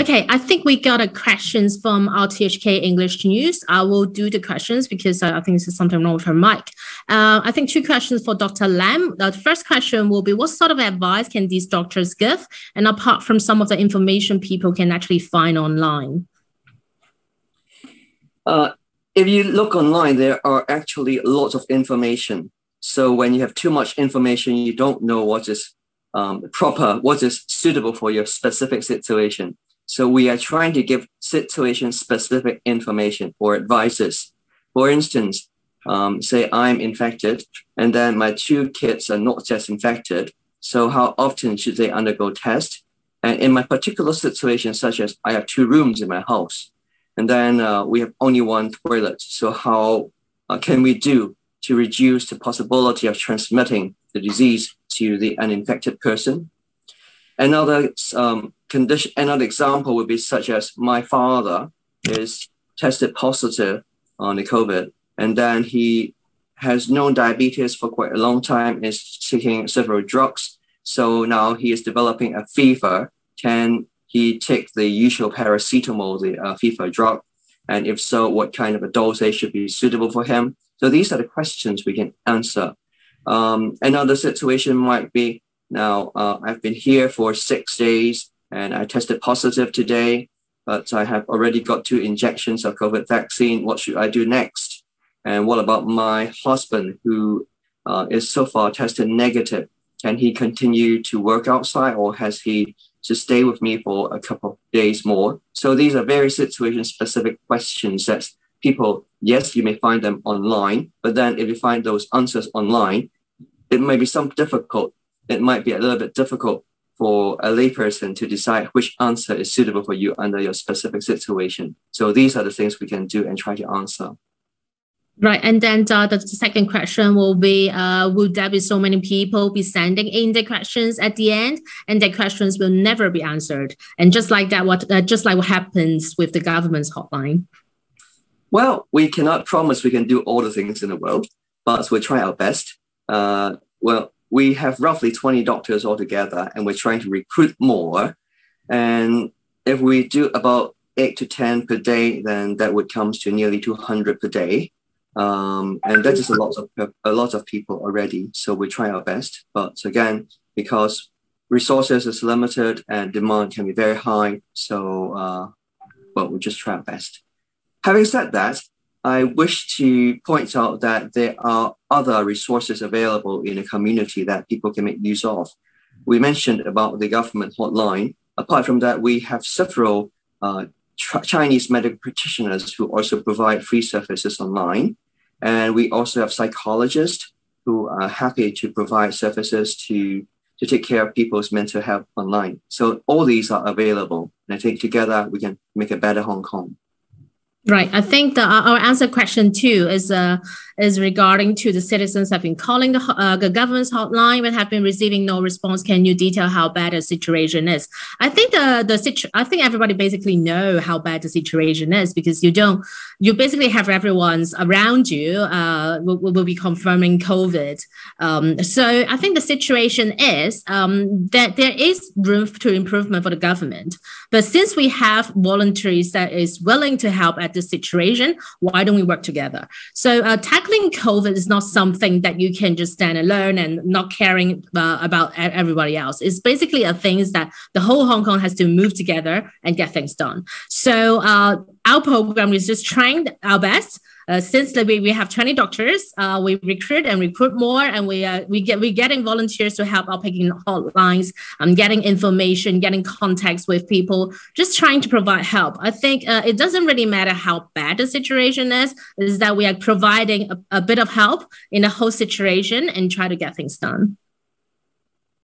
Okay, I think we got a questions from our THK English News. I will do the questions because I think this is something wrong with her mic. I think two questions for Dr. Lam. The first question will be, what sort of advice can these doctors give? And apart from some of the information people can actually find online? If you look online, there are actually lots of information. So when you have too much information, you don't know what is proper, what is suitable for your specific situation. So we are trying to give situation-specific information or advices. For instance, say I'm infected, and then my two kids are not just infected. So how often should they undergo tests? And in my particular situation, such as I have two rooms in my house, and then we have only one toilet. So how can we do to reduce the possibility of transmitting the disease to the uninfected person? Another example would be such as my father is tested positive on the COVID, and then he has known diabetes for quite a long time, is taking several drugs. So now he is developing a fever. Can he take the usual paracetamol, the fever drug? And if so, what kind of a dosage should be suitable for him? So these are the questions we can answer. Another situation might be, now, I've been here for 6 days and I tested positive today, but I have already got 2 injections of COVID vaccine. What should I do next? And what about my husband who is so far tested negative? Can he continue to work outside, or has he to stay with me for a couple of days more? So these are very situation-specific questions that people, yes, you may find them online, but then if you find those answers online, it may be it might be a little bit difficult for a layperson to decide which answer is suitable for you under your specific situation. So these are the things we can do and try to answer. Right. And then the second question will be, will there be so many people be sending in the questions at the end, and the questions will never be answered? And just like that, just like what happens with the government's hotline? Well, we cannot promise we can do all the things in the world, but we'll try our best. We have roughly 20 doctors altogether, and we're trying to recruit more. And if we do about 8 to 10 per day, then that would come to nearly 200 per day. And that is a lot of people already. So we try our best. But again, because resources is limited and demand can be very high, so we just try our best. Having said that, I wish to point out that there are other resources available in the community that people can make use of. We mentioned about the government hotline. Apart from that, we have several Chinese medical practitioners who also provide free services online. And we also have psychologists who are happy to provide services to take care of people's mental health online. So all these are available. And I think together we can make a better Hong Kong. Right. I think our answer question 2 is regarding to the citizens have been calling the government's hotline but have been receiving no response. Can you detail how bad the situation is? I think I think everybody basically know how bad the situation is, because you basically have everyone's around you will be confirming COVID. So I think the situation is that there is room to improvement for the government. But since we have voluntaries that is willing to help at this situation, why don't we work together? So tackling COVID is not something that you can just stand alone and not caring about everybody else. It's basically a thing that the whole Hong Kong has to move together and get things done. So our program is just trying our best. Since we have 20 doctors, we recruit more, and we're getting volunteers to help out picking hotlines, getting information, getting contacts with people, just trying to provide help. I think it doesn't really matter how bad the situation is that we are providing a bit of help in the whole situation and try to get things done.